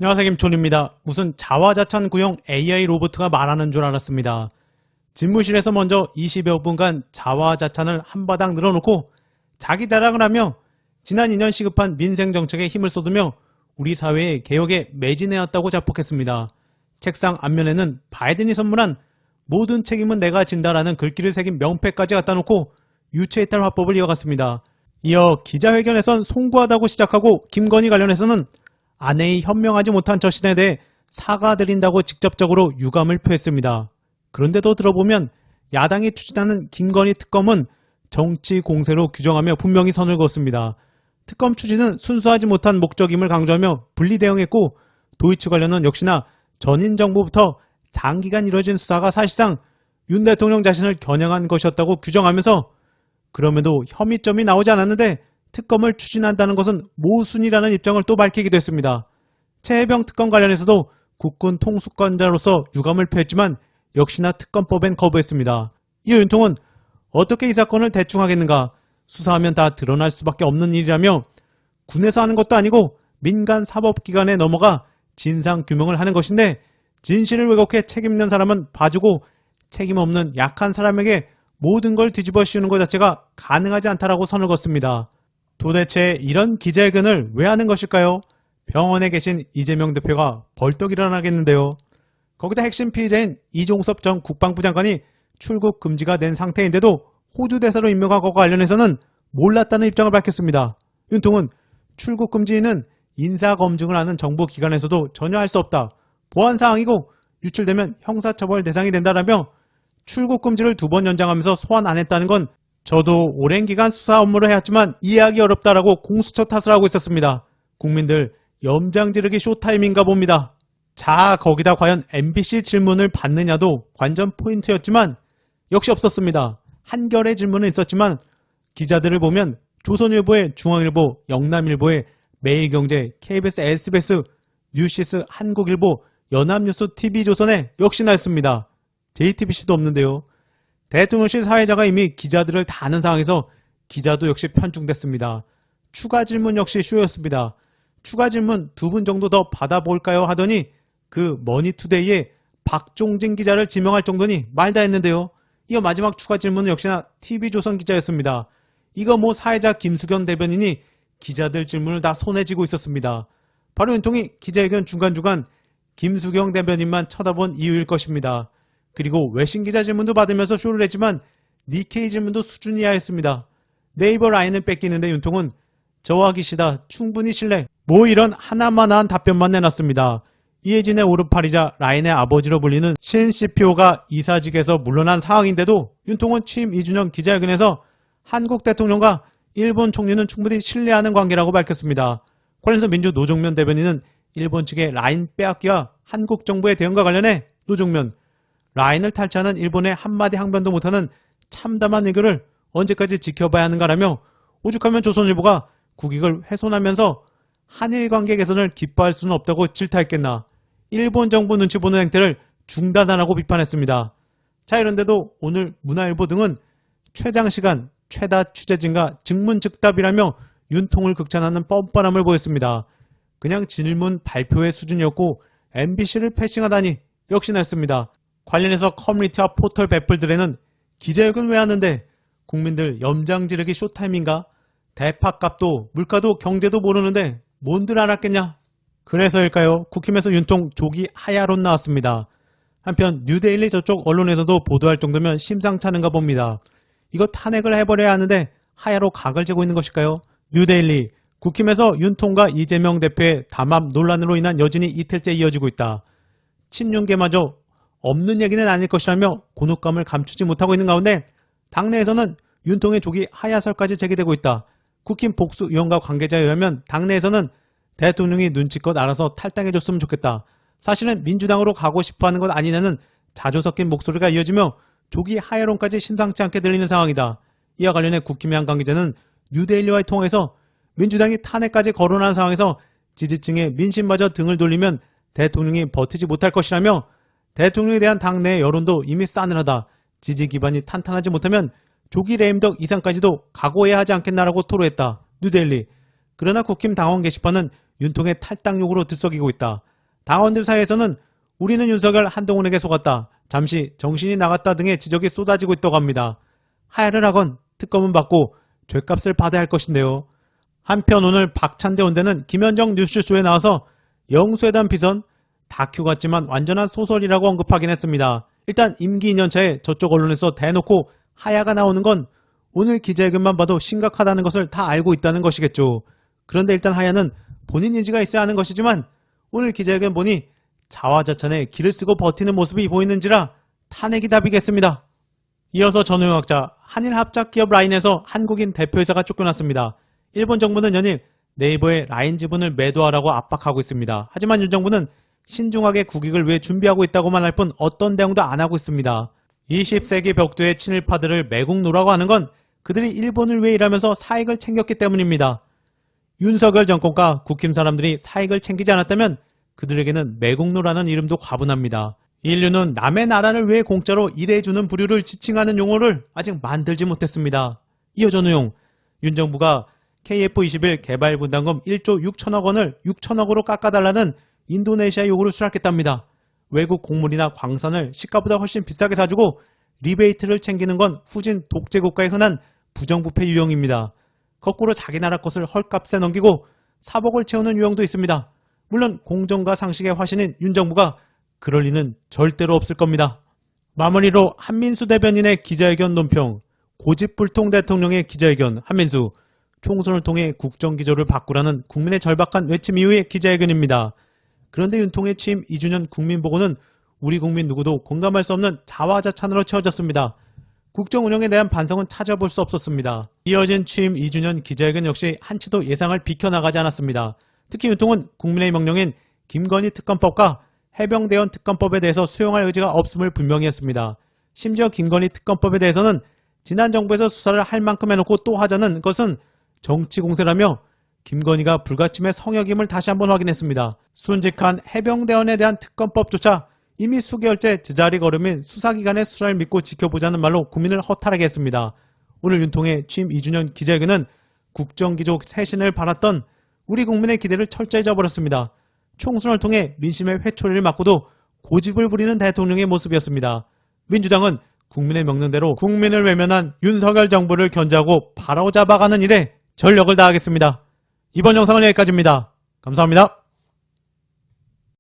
안녕하세요, 김촌입니다. 무슨 자화자찬 구형 AI 로봇가 말하는 줄 알았습니다. 집무실에서 먼저 20여 분간 자화자찬을 한바닥 늘어놓고 자기 자랑을 하며 지난 2년 시급한 민생정책에 힘을 쏟으며 우리 사회의 개혁에 매진해왔다고 자폭했습니다. 책상 앞면에는 바이든이 선물한 모든 책임은 내가 진다라는 글귀를 새긴 명패까지 갖다 놓고 유체이탈 화법을 이어갔습니다. 이어 기자회견에선 송구하다고 시작하고 김건희 관련해서는 아내의 현명하지 못한 처신에 대해 사과드린다고 직접적으로 유감을 표했습니다. 그런데도 들어보면 야당이 추진하는 김건희 특검은 정치 공세로 규정하며 분명히 선을 그었습니다. 특검 추진은 순수하지 못한 목적임을 강조하며 분리 대응했고 도이치 관련은 역시나 전인 정부부터 장기간 이뤄진 수사가 사실상 윤 대통령 자신을 겨냥한 것이었다고 규정하면서 그럼에도 혐의점이 나오지 않았는데 특검을 추진한다는 것은 모순이라는 입장을 또 밝히기도 했습니다. 최혜병 특검 관련해서도 국군 통수권자로서 유감을 표했지만 역시나 특검법엔 거부했습니다. 이어 윤통은 어떻게 이 사건을 대충 하겠는가, 수사하면 다 드러날 수밖에 없는 일이라며 군에서 하는 것도 아니고 민간 사법기관에 넘어가 진상규명을 하는 것인데 진실을 왜곡해 책임있는 사람은 봐주고 책임 없는 약한 사람에게 모든 걸 뒤집어 씌우는 것 자체가 가능하지 않다라고 선을 그었습니다. 도대체 이런 기자회견을 왜 하는 것일까요? 병원에 계신 이재명 대표가 벌떡 일어나겠는데요. 거기다 핵심 피의자인 이종섭 전 국방부 장관이 출국 금지가 된 상태인데도 호주 대사로 임명한 것과 관련해서는 몰랐다는 입장을 밝혔습니다. 윤통은 출국 금지는 인사검증을 하는 정부 기관에서도 전혀 할 수 없다. 보안사항이고 유출되면 형사처벌 대상이 된다라며 출국 금지를 2번 연장하면서 소환 안 했다는 건 저도 오랜 기간 수사 업무를 해왔지만 이해하기 어렵다라고 공수처 탓을 하고 있었습니다. 국민들 염장 지르기 쇼타임인가 봅니다. 자, 거기다 과연 MBC 질문을 받느냐도 관전 포인트였지만 역시 없었습니다. 한결의 질문은 있었지만 기자들을 보면 조선일보의 중앙일보, 영남일보의 매일경제, KBS, SBS, 뉴시스, 한국일보, 연합뉴스, TV조선에 역시나 했습니다. JTBC도 없는데요. 대통령실 사회자가 이미 기자들을 다 아는 상황에서 기자도 역시 편중됐습니다. 추가 질문 역시 쇼였습니다. 추가 질문 2분 정도 더 받아볼까요 하더니 그 머니투데이에 박종진 기자를 지명할 정도니 말다 했는데요. 이어 마지막 추가 질문은 역시나 TV조선 기자였습니다. 이거 뭐 사회자 김수경 대변인이 기자들 질문을 다 손에 쥐고 있었습니다. 바로 윤통이 기자회견 중간중간 김수경 대변인만 쳐다본 이유일 것입니다. 그리고 외신 기자 질문도 받으면서 쇼를 했지만 니케이 질문도 수준 이하였습니다. 네이버 라인을 뺏기는데 윤통은 저와 기시다 충분히 신뢰, 뭐 이런 하나만한 답변만 내놨습니다. 이혜진의 오른팔이자 라인의 아버지로 불리는 신 CPO가 이사직에서 물러난 상황인데도 윤통은 취임 2주년 기자회견에서 한국 대통령과 일본 총리는 충분히 신뢰하는 관계라고 밝혔습니다. 관련해서 민주 노종면 대변인은 일본 측의 라인 빼앗기와 한국 정부의 대응과 관련해 노종면, 라인을 탈취하는 일본의 한마디 항변도 못하는 참담한 외교를 언제까지 지켜봐야 하는가라며 오죽하면 조선일보가 국익을 훼손하면서 한일 관계 개선을 기뻐할 수는 없다고 질타했겠나. 일본 정부 눈치 보는 행태를 중단하라고 비판했습니다. 자, 이런데도 오늘 문화일보 등은 최장시간 최다 취재진과 증문즉답이라며 윤통을 극찬하는 뻔뻔함을 보였습니다. 그냥 질문 발표의 수준이었고 MBC를 패싱하다니 역시나 했습니다. 관련해서 커뮤니티와 포털 배플들에는 기자회견 왜 하는데 국민들 염장 지르기 쇼타임인가? 대파값도 물가도 경제도 모르는데 뭔들 알았겠냐? 그래서일까요? 국힘에서 윤통 조기 하야론 나왔습니다. 한편 뉴데일리 저쪽 언론에서도 보도할 정도면 심상찮은가 봅니다. 이거 탄핵을 해버려야 하는데 하야로 각을 재고 있는 것일까요? 뉴데일리, 국힘에서 윤통과 이재명 대표의 담합 논란으로 인한 여진이 이틀째 이어지고 있다. 친윤계마저 없는 얘기는 아닐 것이라며 곤혹감을 감추지 못하고 있는 가운데 당내에서는 윤통의 조기 하야설까지 제기되고 있다. 국힘 복수 의원과 관계자에 의하면 당내에서는 대통령이 눈치껏 알아서 탈당해줬으면 좋겠다. 사실은 민주당으로 가고 싶어하는 것 아니냐는 자주 섞인 목소리가 이어지며 조기 하야론까지 심상치 않게 들리는 상황이다. 이와 관련해 국힘의 한 관계자는 뉴데일리와의 통화에서 민주당이 탄핵까지 거론한 상황에서 지지층의 민심마저 등을 돌리면 대통령이 버티지 못할 것이라며 대통령에 대한 당내의 여론도 이미 싸늘하다. 지지 기반이 탄탄하지 못하면 조기 레임덕 이상까지도 각오해야 하지 않겠나라고 토로했다. 뉴데일리. 그러나 국힘 당원 게시판은 윤통의 탈당 요구로 들썩이고 있다. 당원들 사이에서는 우리는 윤석열 한동훈에게 속았다, 잠시 정신이 나갔다 등의 지적이 쏟아지고 있다고 합니다. 하야를 하건 특검은 받고 죗값을 받아야 할 것인데요. 한편 오늘 박찬대 원대는 김현정 뉴스쇼에 나와서 영수회담 비선 다큐 같지만 완전한 소설이라고 언급하긴 했습니다. 일단 임기 2년차에 저쪽 언론에서 대놓고 하야가 나오는 건 오늘 기자회견만 봐도 심각하다는 것을 다 알고 있다는 것이겠죠. 그런데 일단 하야는 본인 의지가 있어야 하는 것이지만 오늘 기자회견 보니 자화자찬에 기를 쓰고 버티는 모습이 보이는지라 탄핵이 답이겠습니다. 이어서 전우영학자, 한일 합작기업 라인에서 한국인 대표이사가 쫓겨났습니다. 일본 정부는 연일 네이버의 라인 지분을 매도하라고 압박하고 있습니다. 하지만 윤 정부는 신중하게 국익을 위해 준비하고 있다고만 할 뿐 어떤 대응도 안 하고 있습니다. 20세기 벽두의 친일파들을 매국노라고 하는 건 그들이 일본을 위해 일하면서 사익을 챙겼기 때문입니다. 윤석열 정권과 국힘 사람들이 사익을 챙기지 않았다면 그들에게는 매국노라는 이름도 과분합니다. 인류는 남의 나라를 위해 공짜로 일해주는 부류를 지칭하는 용어를 아직 만들지 못했습니다. 이어 전우용, 윤 정부가 KF21 개발분담금 1조 6천억 원을 6천억으로 깎아달라는 인도네시아 요구를 수락했답니다. 외국 곡물이나 광산을 시가보다 훨씬 비싸게 사주고 리베이트를 챙기는 건 후진 독재국가의 흔한 부정부패 유형입니다. 거꾸로 자기 나라 것을 헐값에 넘기고 사복을 채우는 유형도 있습니다. 물론 공정과 상식의 화신인 윤 정부가 그럴 리는 절대로 없을 겁니다. 마무리로 한민수 대변인의 기자회견 논평, 고집불통 대통령의 기자회견. 한민수, 총선을 통해 국정기조를 바꾸라는 국민의 절박한 외침 이후의 기자회견입니다. 그런데 윤통의 취임 2주년 국민보고는 우리 국민 누구도 공감할 수 없는 자화자찬으로 채워졌습니다. 국정 운영에 대한 반성은 찾아볼 수 없었습니다. 이어진 취임 2주년 기자회견 역시 한치도 예상을 비켜나가지 않았습니다. 특히 윤통은 국민의 명령인 김건희 특검법과 해병대원 특검법에 대해서 수용할 의지가 없음을 분명히 했습니다. 심지어 김건희 특검법에 대해서는 지난 정부에서 수사를 할 만큼 해놓고 또 하자는 것은 정치 공세라며 김건희가 불가침의 성역임을 다시 한번 확인했습니다. 순직한 해병대원에 대한 특검법조차 이미 수개월째 제자리 걸음인 수사기관의 수사를 믿고 지켜보자는 말로 국민을 허탈하게 했습니다. 오늘 윤통의 취임 2주년 기자회견은 국정기조 쇄신을 바랐던 우리 국민의 기대를 철저히 저버렸습니다. 총선을 통해 민심의 회초리를 맞고도 고집을 부리는 대통령의 모습이었습니다. 민주당은 국민의 명령대로 국민을 외면한 윤석열 정부를 견제하고 바로잡아가는 일에 전력을 다하겠습니다. 이번 영상은 여기까지입니다. 감사합니다.